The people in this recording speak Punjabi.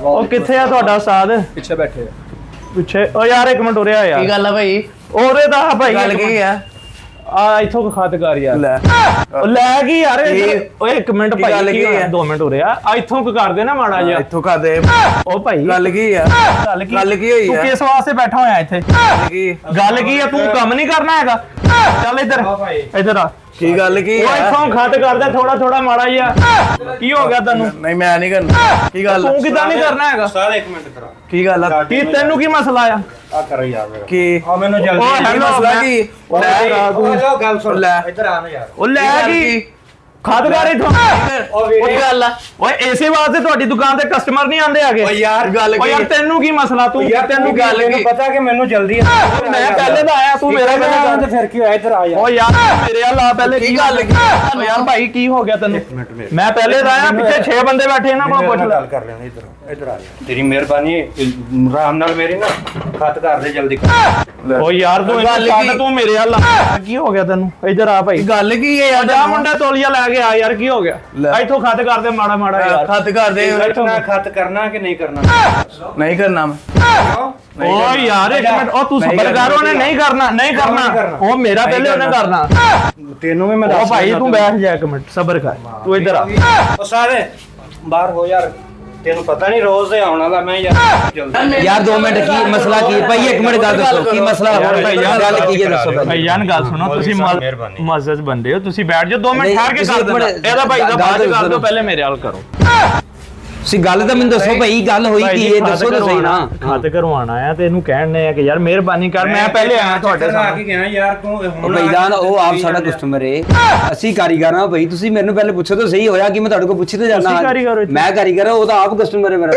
ਉਹ ਕਿੱਥੇ ਆ ਤੁਹਾਡਾ ਉਸਤਾਦ? ਪਿੱਛੇ ਬੈਠੇ ਆ। ਪਿੱਛੇ ਉਹ ਯਾਰ ਇੱਕ ਮਿੰਟ ਉਰੇ ਆ ਯਾਰ। ਕੀ ਗੱਲ ਆ ਭਾਈ? ਉਹਰੇ ਦਾ ਭਾਈ ਗੱਲ ਕੀ ਆ? ਆ ਇੱਥੋਂ ਖਾਤ ਕਰ ਯਾਰ। ਲੈ ਉਹ ਲੈ ਕੀ ਯਾਰ ਓਏ ਇੱਕ ਮਿੰਟ ਭਾਈ ਗੱਲ ਕੀ ਆ? 2 ਮਿੰਟ ਉਰੇ ਆ ਇੱਥੋਂ ਕੁ ਕਰਦੇ ਨਾ ਮਾੜਾ ਜਿਹਾ। ਇੱਥੋਂ ਕਾ ਦੇ ਉਹ ਭਾਈ ਗੱਲ ਕੀ ਆ? ਗੱਲ ਕੀ ਹੋਈ ਤੂੰ ਆ? ਕਿਸ ਵਾਸਤੇ ਬੈਠਾ ਹੋਇਆ ਇੱਥੇ? ਗੱਲ ਕੀ ਆ? ਤੂੰ ਕੰਮ ਨਹੀਂ ਕਰਨਾ ਹੈਗਾ? ਚੱਲ ਇੱਧਰ ਇੱਧਰ ਆ। ਕੀ ਗੱਲ ਕੀ ਉਹ ਆ? ਇੱਥੋਂ ਖਤ ਕਰਦੇ ਥੋੜਾ ਥੋੜਾ ਮਾੜਾ ਜਿਹਾ। ਕੀ ਹੋ ਗਿਆ ਤੈਨੂੰ? ਨਹੀਂ ਮੈਂ ਨਹੀਂ ਕਰਨਾ। ਕੀ ਗੱਲ? ਤੂੰ ਕਿਦਾਂ ਨਹੀਂ ਕਰਨਾ ਹੈਗਾ? ਸਰ ਇੱਕ ਮਿੰਟ ਕਰਾ। ਕੀ ਗੱਲ ਆ? ਕੀ ਤੈਨੂੰ ਕੀ ਮਸਲਾ ਆ? ਆ ਕਰ ਯਾਰ ਮੇਰਾ। ਕੀ ਆ ਮੈਨੂੰ ਉਹ ਜਲਦੀ ਹੈਲੋ, ਮਸਲਾ ਕੀ? ਲੈ ਲਓ ਗੱਲ ਸੁਣ ਲੈ। ਇੱਧਰ ਆ ਨਾ ਯਾਰ। ਉਹ ਲੈ ਕੀ ਖਤ ਕਰ ਇੱਥੋਂ। ਕੀ ਗੱਲ ਆ? ਓਏ ਇਸੇ ਵਾਸਤੇ ਤੁਹਾਡੀ ਦੁਕਾਨ ਤੇ ਕਸਟਮਰ ਨਹੀਂ ਆਉਂਦੇ ਹੈਗੇ। ਓ ਯਾਰ ਗੱਲ ਓ ਯਾਰ ਤੈਨੂੰ ਕੀ ਮਸਲਾ? ਤੂੰ ਤੈਨੂੰ ਗੱਲ ਮੈਨੂੰ ਕੀ? ਪਤਾ ਕਿ ਮੈਨੂੰ ਜਲਦੀ ਹੈ। ਮੈਂ ਪਹਿਲੇ ਤਾਂ ਆਇਆ ਤੂੰ ਮੇਰਾ ਪਹਿਲਾਂ ਤੇ ਫਿਰ ਕੀ ਹੋਇਆ? ਇੱਧਰ ਆ ਯਾਰ। ਓ ਯਾਰ ਮੇਰੇ ਵੱਲ ਆ ਪਹਿਲੇ। ਕੀ ਗੱਲ ਕੀ? ਓ ਯਾਰ ਭਾਈ ਕੀ ਹੋ ਗਿਆ ਤੈਨੂੰ? ਮਿੰਟ ਮੇਰੇ ਮੈਂ ਪਹਿਲੇ ਤਾਂ ਆਇਆ ਪਿੱਛੇ 6 ਬੰਦੇ ਬੈਠੇ ਇਹਨਾਂ ਕੋਲ ਪੁੱਛ ਲੈ। ਗੱਲ ਕਰ ਲੈਣਾ। ਇੱਧਰ ਆ ਜਾ। ਤੇਰੀ ਮਿਹਰਬਾਨੀ ਆਰਾਮ ਨਾਲ ਮੇਰੀ ਨਾ ਖਤ ਕਰ ਦੇ ਜਲਦੀ ਕਰ। ਓ ਯਾਰ ਤੂੰ ਤੂੰ ਮੇਰੇ ਵੱਲ ਆ। ਕੀ ਹੋ ਗਿਆ ਤੈਨੂੰ? ਇੱਧਰ ਆ ਭਾਈ। ਗੱਲ ਕੀ ਹੈ ਯਾਰ? ਜਾ ਮੁੰਡਾ ਤੋਲੀਆ ਲੈ ਕੇ ਆ ਯਾਰ। ਕੀ ਹੋ ਗਿਆ? ਇੱਥੋਂ ਖਤ ਕਰਦੇ ਮਾੜਾ ਮਾੜਾ ਯਾਰ। ਖਤ ਕਰ ਦੇ। ਇਤਨਾ ਖਤ ਕਰਨਾ ਕਿ ਨਹੀਂ ਕਰਨਾ? ਨਹੀਂ ਕਰਨਾ ਮੈਂ। ਓ ਯਾਰ ਇੱਕ ਮਿੰਟ। ਉਹ ਤੂੰ ਸਬਰ ਕਰ। ਉਹਨੇ ਨਹੀਂ ਕਰਨਾ ਨਹੀਂ ਕਰਨਾ। ਉਹ ਮੇਰਾ ਪਹਿਲੇ ਉਹਨੇ ਕਰਨਾ। ਤੈਨੂੰ ਵੀ ਮੈਂ ਉਹ ਭਾਈ ਤੂੰ ਬੈਠ ਜਾ ਇੱਕ ਮਿੰਟ ਸਬਰ ਕਰ। ਤੂੰ ਇੱਧਰ ਆ। ਉਹ ਸਾਰੇ ਬਾਹਰ ਹੋ ਯਾਰ। ਤੈਨੂੰ ਪਤਾ ਨਹੀਂ ਰੋਜ਼ ਦੇ ਆਉਣ ਵਾਲਾ ਮੈਂ ਯਾਰ ਜਲਦੀ। ਯਾਰ 2 ਮਿੰਟ ਕੀ ਮਸਲਾ ਕੀ? ਭਾਈ ਇੱਕ ਮਿੰਟ ਗੱਲ ਦੱਸੋ ਕੀ ਮਸਲਾ ਹੋ ਭਾਈ ਰਿਹਾ? ਯਾਰ ਗੱਲ ਕੀ ਹੈ ਦੱਸੋ ਪਹਿਲਾਂ। ਭਾਈ ਜਾਨ ਗੱਲ ਸੁਣੋ। ਤੁਸੀਂ ਮਿਹਰਬਾਨੀ। ਮਸਜਿਦ ਬੰਦੇ ਹੋ। ਤੁਸੀਂ ਬੈਠ ਜਾਓ 2 ਮਿੰਟ ਨਹੀਂ, ਠਹਿਰ ਕੇ ਤੁਸੀਂ ਕਰ ਇੱਕ ਦੇਣਾ। ਮਿੰਟ ਇਹਦਾ ਭਾਈ ਦਾ ਗੱਲ ਬਾਅਦ ਕਰ ਦੱਸੋ। ਦਿਓ ਪਹਿਲੇ ਮੇਰੇ ਨਾਲ ਕਰੋ। ਤੁਸੀਂ ਗੱਲ ਤਾਂ ਮੈਨੂੰ ਦੱਸੋ ਭਾਈ ਗੱਲ ਹੋਈ ਕੀ ਹੈ? ਦੱਸੋ ਤਾਂ ਸਹੀ ਨਾ। ਖਤ ਕਰਵਾਉਣਾ ਆ ਤੇ ਇਹਨੂੰ ਕਹਿਣੇ ਆ ਕਿ ਯਾਰ ਮਿਹਰਬਾਨੀ ਕਰ। ਮੈਂ ਪਹਿਲੇ ਆਇਆ ਤੁਹਾਡੇ ਆ ਸਾਹਮਣੇ। ਕੇ ਗਿਆ ਯਾਰ ਤੂੰ ਉਹ ਭਾਈ ਜਾਨ ਉਹ ਆਪ ਸਾਡਾ ਕਸਟਮਰ ਹੈ। ਅਸੀਂ ਕਾਰੀਗਰ ਹਾਂ ਭਾਈ। ਤੁਸੀਂ ਮੈਨੂੰ ਪਹਿਲੇ ਪੁੱਛੋ ਤਾਂ ਸਹੀ ਹੋਇਆ ਕਿ ਮੈਂ ਤੁਹਾਡੇ ਕੋਲ ਪੁੱਛੀ ਤਾਂ ਤੁਸੀਂ ਜਾਣਾ। ਕਾਰੀਗਰ ਹੋ ਇੱਥੇ? ਮੈਂ ਕਾਰੀਗਰ ਹਾਂ। ਉਹ ਤਾਂ ਆਪ ਕਸਟਮਰ ਹੈ ਮੇਰਾ।